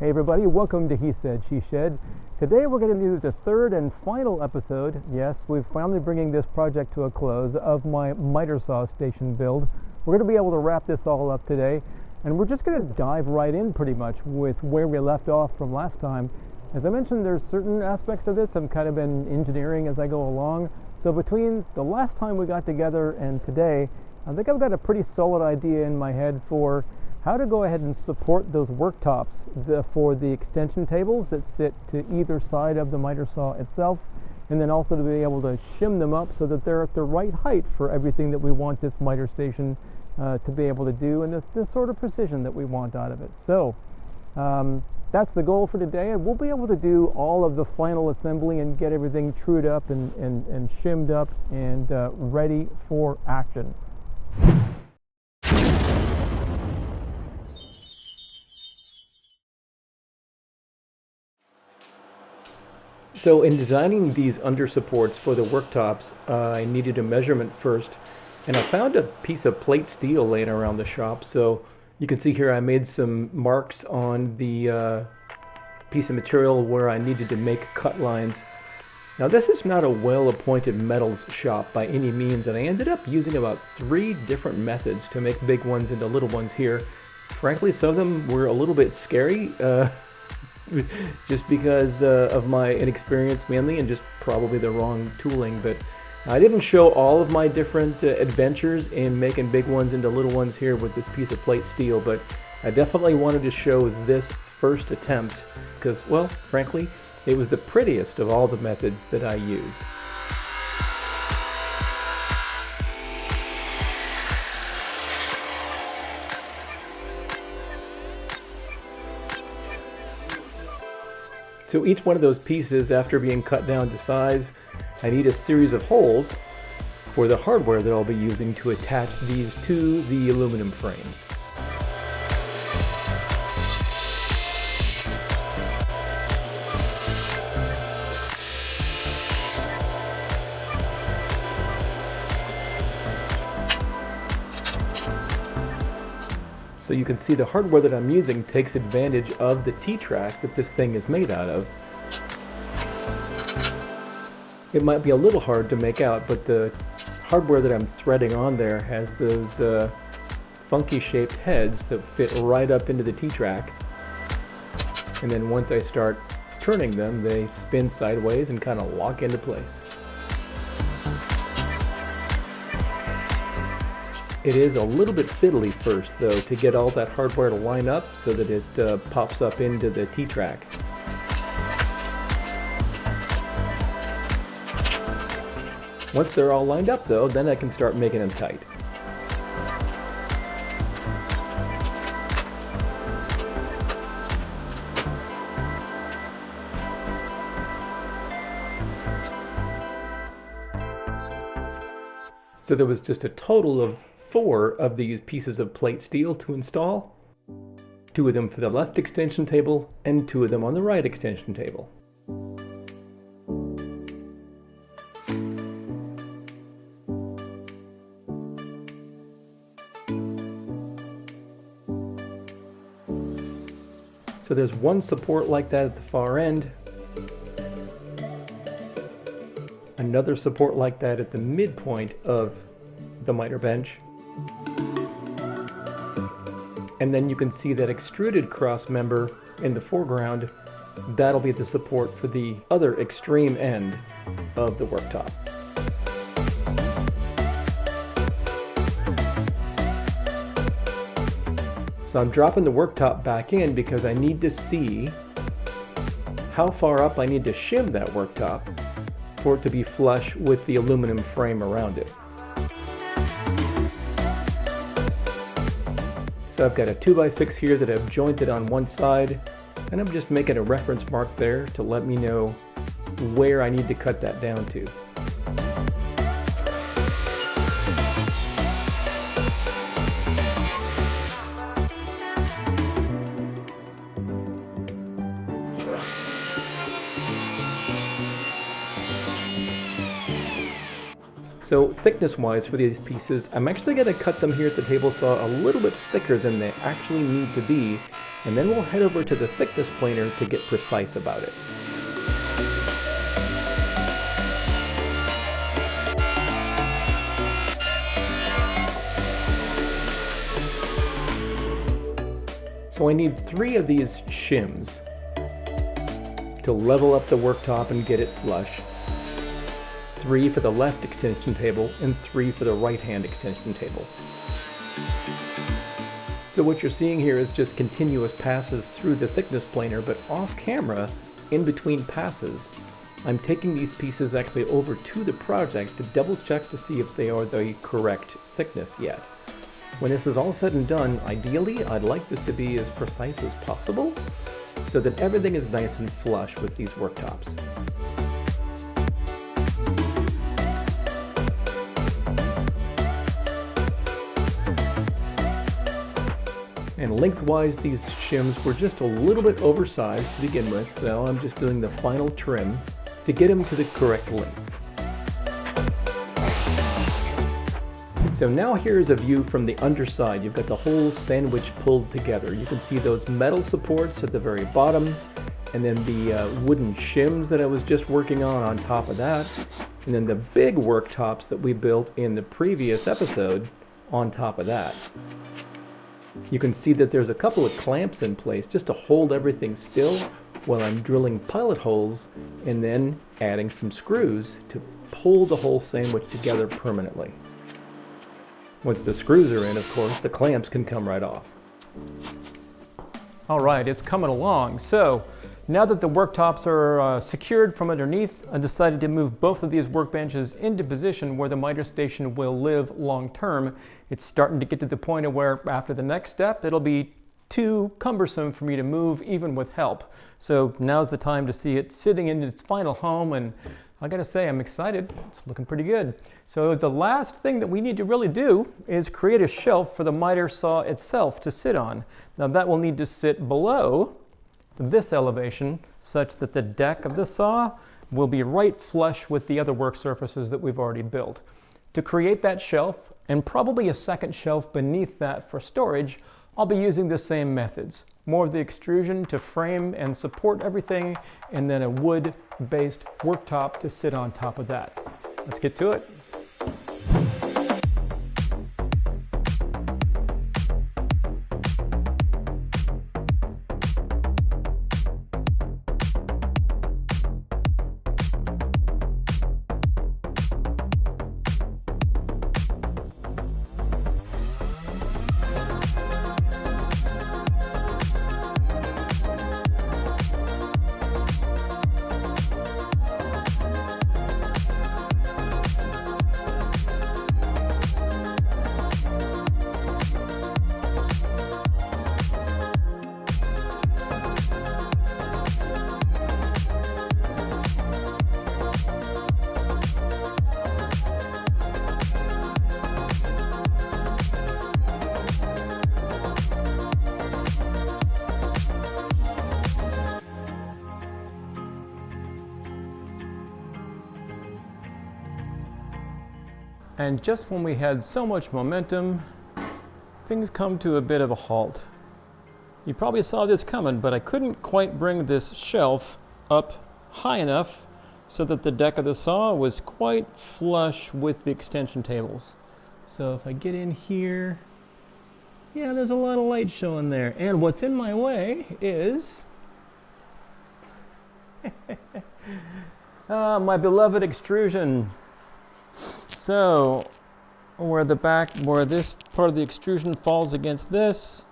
Hey everybody, welcome to He Said, She Said. Today we're going to do the third and final episode. Yes, we're finally bringing this project to a close of my miter saw station build. We're going to be able to wrap this all up today, and we're just going to dive right in pretty much with where we left off from last time. As I mentioned, there's certain aspects of this I've kind of been engineering as I go along. So between the last time we got together and today, I think I've got a pretty solid idea in my head for how to go ahead and support those worktops for the extension tables that sit to either side of the miter saw itself, and then also to be able to shim them up so that they're at the right height for everything that we want this miter station to be able to do, and this sort of precision that we want out of it. So that's the goal for today, and we'll be able to do all of the final assembly and get everything trued up and shimmed up and ready for action. So in designing these under supports for the worktops, I needed a measurement first, and I found a piece of plate steel laying around the shop. So you can see here I made some marks on the piece of material where I needed to make cut lines. Now this is not a well-appointed metals shop by any means, and I ended up using about 3 different methods to make big ones into little ones here. Frankly, some of them were a little bit scary. Just because of my inexperience mainly, and just probably the wrong tooling. But I didn't show all of my different adventures in making big ones into little ones here with this piece of plate steel, but I definitely wanted to show this first attempt because, well, frankly, it was the prettiest of all the methods that I used. So each one of those pieces, after being cut down to size, I need a series of holes for the hardware that I'll be using to attach these to the aluminum frames. So you can see the hardware that I'm using takes advantage of the T-track that this thing is made out of. It might be a little hard to make out, but the hardware that I'm threading on there has those funky shaped heads that fit right up into the T-track. And then once I start turning them, they spin sideways and kind of lock into place. It is a little bit fiddly first, though, to get all that hardware to line up so that it pops up into the T-track. Once they're all lined up, though, then I can start making them tight. So there was just a total of 4 of these pieces of plate steel to install. 2 of them for the left extension table and 2 of them on the right extension table. So there's one support like that at the far end, another support like that at the midpoint of the miter bench, and then you can see that extruded cross member in the foreground. That'll be the support for the other extreme end of the worktop. So I'm dropping the worktop back in because I need to see how far up I need to shim that worktop for it to be flush with the aluminum frame around it. So I've got a 2x6 here that I've jointed on one side, and I'm just making a reference mark there to let me know where I need to cut that down to. So thickness-wise for these pieces, I'm actually going to cut them here at the table saw a little bit thicker than they actually need to be, and then we'll head over to the thickness planer to get precise about it. So I need 3 of these shims to level up the worktop and get it flush. 3 for the left extension table and 3 for the right-hand extension table. So what you're seeing here is just continuous passes through the thickness planer, but off camera, in between passes, I'm taking these pieces actually over to the project to double check to see if they are the correct thickness yet. When this is all said and done, ideally I'd like this to be as precise as possible so that everything is nice and flush with these worktops. And lengthwise, these shims were just a little bit oversized to begin with, so I'm just doing the final trim to get them to the correct length. So now here's a view from the underside. You've got the whole sandwich pulled together. You can see those metal supports at the very bottom, and then the wooden shims that I was just working on top of that, and then the big worktops that we built in the previous episode on top of that. You can see that there's a couple of clamps in place just to hold everything still while I'm drilling pilot holes and then adding some screws to pull the whole sandwich together permanently. Once the screws are in, of course, the clamps can come right off. All right, it's coming along. So now that the worktops are secured from underneath, I decided to move both of these workbenches into position where the miter station will live long term. It's starting to get to the point of where after the next step, it'll be too cumbersome for me to move even with help. So now's the time to see it sitting in its final home, and I gotta say, I'm excited. It's looking pretty good. So the last thing that we need to really do is create a shelf for the miter saw itself to sit on. Now that will need to sit below this elevation such that the deck of the saw will be right flush with the other work surfaces that we've already built. To create that shelf, and probably a second shelf beneath that for storage, I'll be using the same methods. More of the extrusion to frame and support everything, and then a wood-based worktop to sit on top of that. Let's get to it. And just when we had so much momentum, things come to a bit of a halt. You probably saw this coming, but I couldn't quite bring this shelf up high enough so that the deck of the saw was quite flush with the extension tables. So if I get in here, yeah, there's a lot of light showing there. And what's in my way is my beloved extrusion. So where this part of the extrusion falls against this,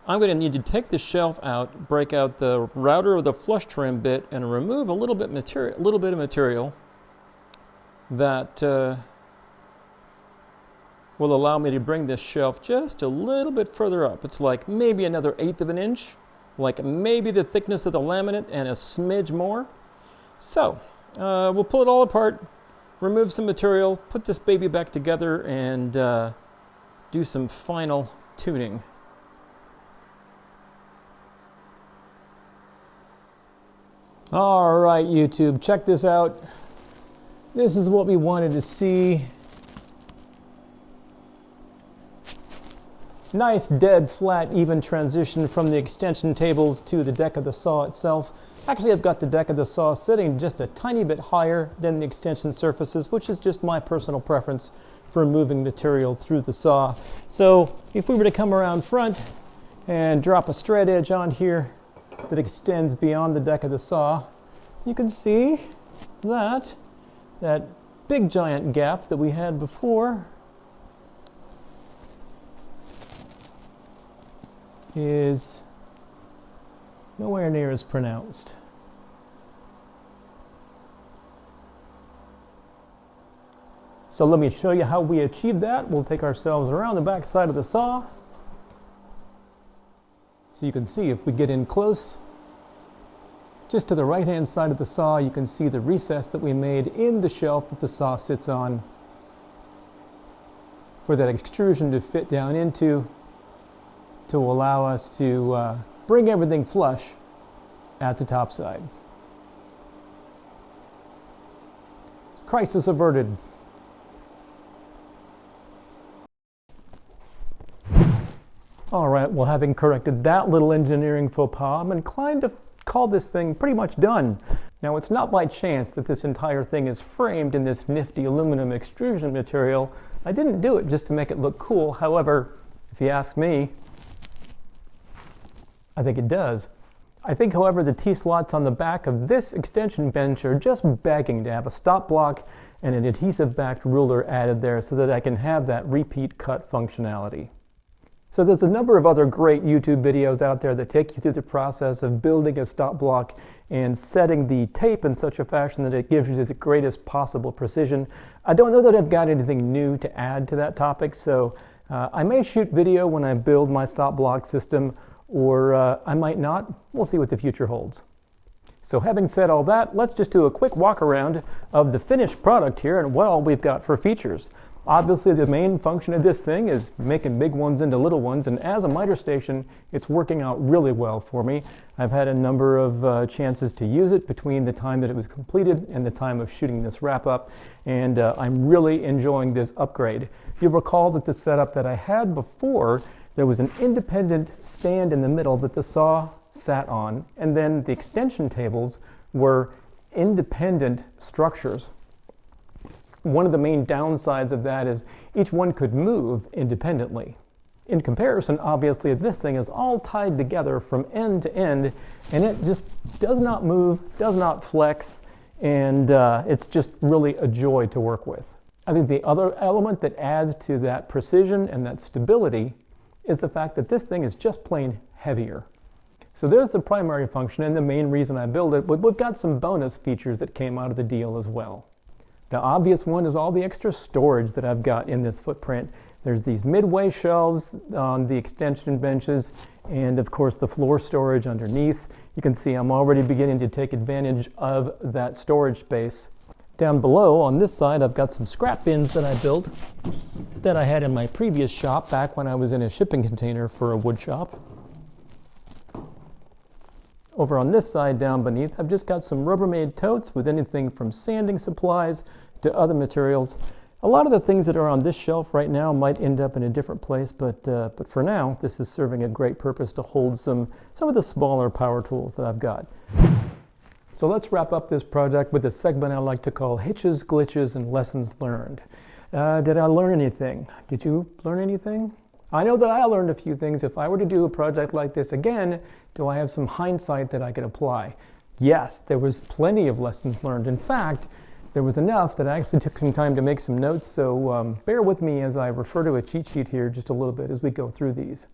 I'm going to need to take the shelf out, break out the router of the flush trim bit, and remove a little bit of material that will allow me to bring this shelf just a little bit further up. It's like maybe another 1/8 of an inch, like maybe the thickness of the laminate and a smidge more. So we'll pull it all apart, remove some material, put this baby back together, and do some final tuning. All right, YouTube, check this out. This is what we wanted to see. Nice, dead, flat, even transition from the extension tables to the deck of the saw itself. Actually, I've got the deck of the saw sitting just a tiny bit higher than the extension surfaces, which is just my personal preference for moving material through the saw. So if we were to come around front and drop a straight edge on here that extends beyond the deck of the saw, you can see that big giant gap that we had before is nowhere near as pronounced. So let me show you how we achieved that. We'll take ourselves around the back side of the saw. So you can see if we get in close, just to the right hand side of the saw, you can see the recess that we made in the shelf that the saw sits on for that extrusion to fit down into, to allow us to bring everything flush at the top side. Crisis averted. All right, well, having corrected that little engineering faux pas, I'm inclined to call this thing pretty much done. Now, it's not by chance that this entire thing is framed in this nifty aluminum extrusion material. I didn't do it just to make it look cool. However, if you ask me, I think it does. I think, however, the T-slots on the back of this extension bench are just begging to have a stop block and an adhesive-backed ruler added there so that I can have that repeat cut functionality. So there's a number of other great YouTube videos out there that take you through the process of building a stop block and setting the tape in such a fashion that it gives you the greatest possible precision. I don't know that I've got anything new to add to that topic, so I may shoot video when I build my stop block system, or I might not. We'll see what the future holds. So having said all that, let's just do a quick walk around of the finished product here and what all we've got for features. Obviously, the main function of this thing is making big ones into little ones, and as a miter station, it's working out really well for me. I've had a number of chances to use it between the time that it was completed and the time of shooting this wrap-up, and I'm really enjoying this upgrade. You'll recall that the setup that I had before, there was an independent stand in the middle that the saw sat on, and then the extension tables were independent structures. One of the main downsides of that is each one could move independently. In comparison, obviously, this thing is all tied together from end to end, and it just does not move, does not flex, and it's just really a joy to work with. I think the other element that adds to that precision and that stability is the fact that this thing is just plain heavier. So there's the primary function and the main reason I built it, but we've got some bonus features that came out of the deal as well. The obvious one is all the extra storage that I've got in this footprint. There's these midway shelves on the extension benches, and of course the floor storage underneath. You can see I'm already beginning to take advantage of that storage space. Down below on this side, I've got some scrap bins that I built that I had in my previous shop back when I was in a shipping container for a wood shop. Over on this side down beneath, I've just got some Rubbermaid totes with anything from sanding supplies to other materials. A lot of the things that are on this shelf right now might end up in a different place, but for now, this is serving a great purpose to hold some of the smaller power tools that I've got. So let's wrap up this project with a segment I like to call Hitches, Glitches, and Lessons Learned. Did I learn anything? Did you learn anything? I know that I learned a few things. If I were to do a project like this again, do I have some hindsight that I could apply? Yes, there was plenty of lessons learned. In fact, there was enough that I actually took some time to make some notes, so bear with me as I refer to a cheat sheet here just a little bit as we go through these.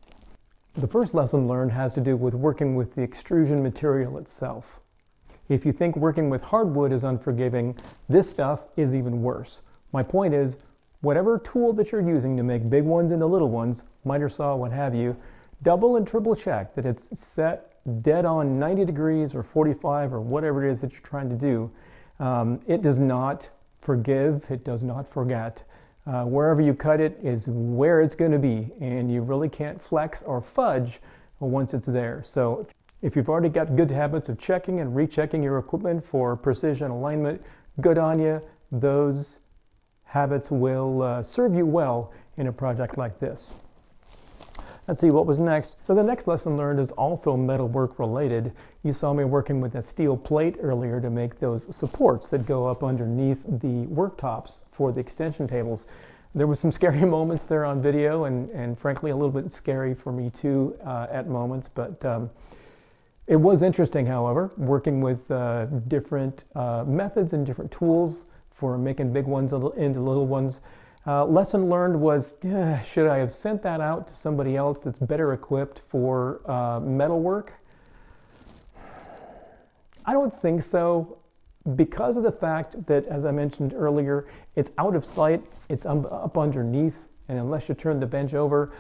The first lesson learned has to do with working with the extrusion material itself. If you think working with hardwood is unforgiving, this stuff is even worse. My point is, whatever tool that you're using to make big ones into little ones, miter saw, what have you, double and triple check that it's set dead on 90 degrees or 45 or whatever it is that you're trying to do. It does not forgive, it does not forget. Wherever you cut it is where it's going to be, and you really can't flex or fudge once it's there. So if you've already got good habits of checking and rechecking your equipment for precision alignment, good on you. Those habits will serve you well in a project like this. Let's see what was next. So the next lesson learned is also metalwork related. You saw me working with a steel plate earlier to make those supports that go up underneath the worktops for the extension tables. There were some scary moments there on video, and frankly a little bit scary for me too at moments, but it was interesting, however, working with different methods and different tools for making big ones into little ones. Lesson learned was, should I have sent that out to somebody else that's better equipped for metal work? I don't think so, because of the fact that, as I mentioned earlier, it's out of sight, it's up underneath, and unless you turn the bench over,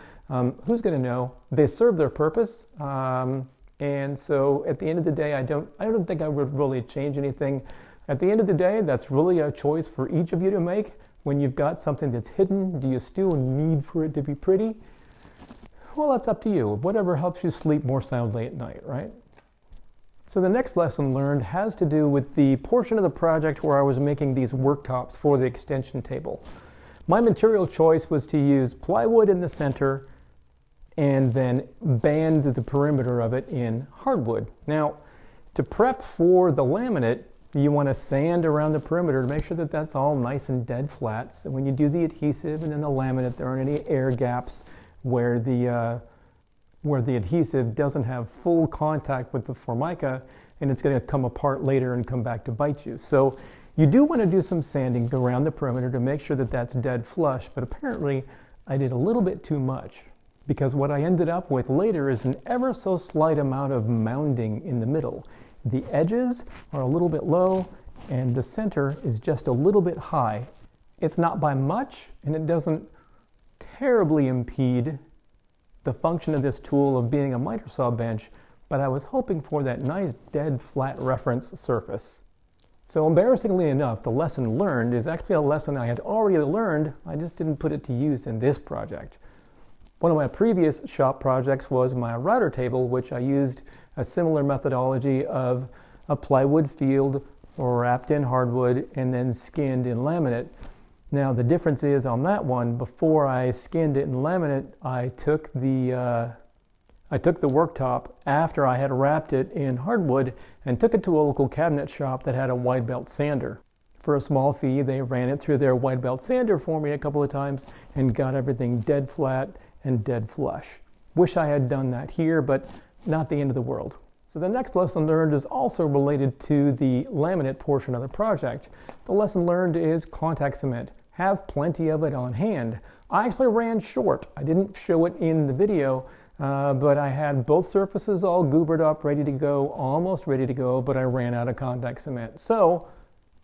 who's going to know? They serve their purpose, and so at the end of the day, I don't think I would really change anything. At the end of the day, that's really a choice for each of you to make. When you've got something that's hidden, do you still need for it to be pretty? Well, that's up to you. Whatever helps you sleep more soundly at night, right? So the next lesson learned has to do with the portion of the project where I was making these worktops for the extension table. My material choice was to use plywood in the center and then bands at the perimeter of it in hardwood. Now, to prep for the laminate, you want to sand around the perimeter to make sure that that's all nice and dead flat. So when you do the adhesive and then the laminate, there aren't any air gaps where the adhesive doesn't have full contact with the formica, and it's going to come apart later and come back to bite you. So you do want to do some sanding around the perimeter to make sure that that's dead flush, but apparently I did a little bit too much, because what I ended up with later is an ever so slight amount of mounding in the middle. The edges are a little bit low, and the center is just a little bit high. It's not by much, and it doesn't terribly impede the function of this tool of being a miter saw bench, but I was hoping for that nice dead flat reference surface. So embarrassingly enough, the lesson learned is actually a lesson I had already learned, I just didn't put it to use in this project. One of my previous shop projects was my router table, which I used a similar methodology of a plywood field wrapped in hardwood and then skinned in laminate. Now the difference is on that one, before I skinned it in laminate, I took the worktop after I had wrapped it in hardwood and took it to a local cabinet shop that had a wide belt sander. For a small fee, they ran it through their wide belt sander for me a couple of times and got everything dead flat and dead flush. Wish I had done that here, but not the end of the world. So the next lesson learned is also related to the laminate portion of the project. The lesson learned is contact cement. Have plenty of it on hand. I actually ran short. I didn't show it in the video, but I had both surfaces all goobered up, ready to go, almost ready to go, but I ran out of contact cement. So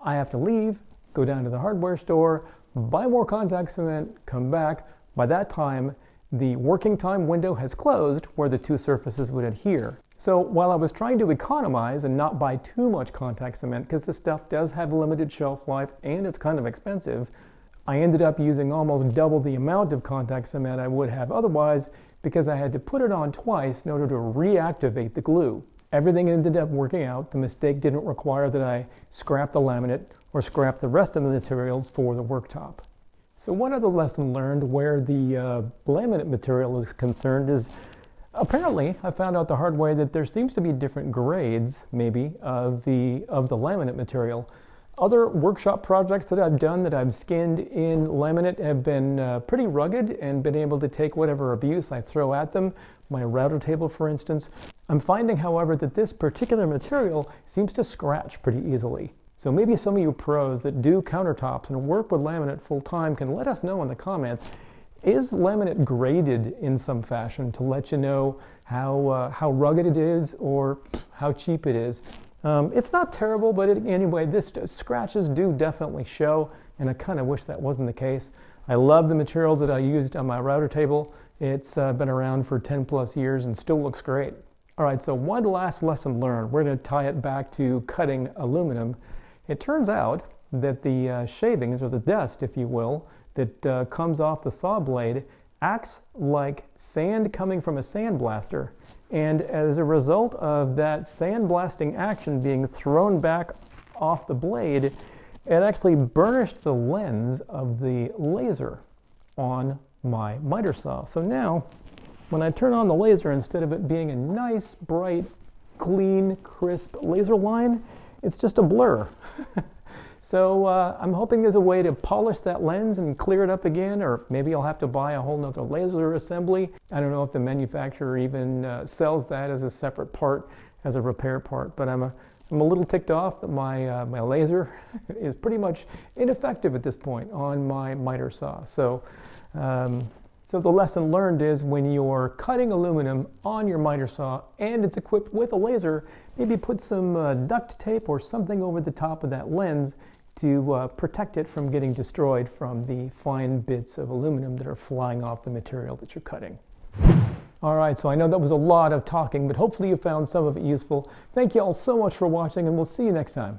I have to leave, go down to the hardware store, buy more contact cement, come back. By that time, the working time window has closed where the two surfaces would adhere. So while I was trying to economize and not buy too much contact cement, because this stuff does have a limited shelf life and it's kind of expensive, I ended up using almost double the amount of contact cement I would have otherwise, because I had to put it on twice in order to reactivate the glue. Everything ended up working out. The mistake didn't require that I scrap the laminate or scrap the rest of the materials for the worktop. So one other lesson learned where the laminate material is concerned is, apparently I found out the hard way that there seems to be different grades, maybe, of the laminate material. Other workshop projects that I've done that I've skinned in laminate have been pretty rugged and been able to take whatever abuse I throw at them. My router table, for instance. I'm finding, however, that this particular material seems to scratch pretty easily. So maybe some of you pros that do countertops and work with laminate full-time can let us know in the comments, is laminate graded in some fashion to let you know how rugged it is or how cheap it is? It's not terrible, but anyway, this scratches do definitely show, and I kind of wish that wasn't the case. I love the material that I used on my router table. It's been around for 10 plus years and still looks great. All right, so one last lesson learned. We're going to tie it back to cutting aluminum. It turns out that the shavings, or the dust, if you will, that comes off the saw blade acts like sand coming from a sandblaster. And as a result of that sandblasting action being thrown back off the blade, it actually burnished the lens of the laser on my miter saw. So now when I turn on the laser, instead of it being a nice, bright, clean, crisp laser line, it's just a blur. So I'm hoping there's a way to polish that lens and clear it up again, or maybe I'll have to buy a whole nother laser assembly. I don't know if the manufacturer even sells that as a separate part, as a repair part, but I'm a little ticked off that my laser is pretty much ineffective at this point on my miter saw. So the lesson learned is when you're cutting aluminum on your miter saw and it's equipped with a laser, maybe put some duct tape or something over the top of that lens to protect it from getting destroyed from the fine bits of aluminum that are flying off the material that you're cutting. All right, so I know that was a lot of talking, but hopefully you found some of it useful. Thank you all so much for watching, and we'll see you next time.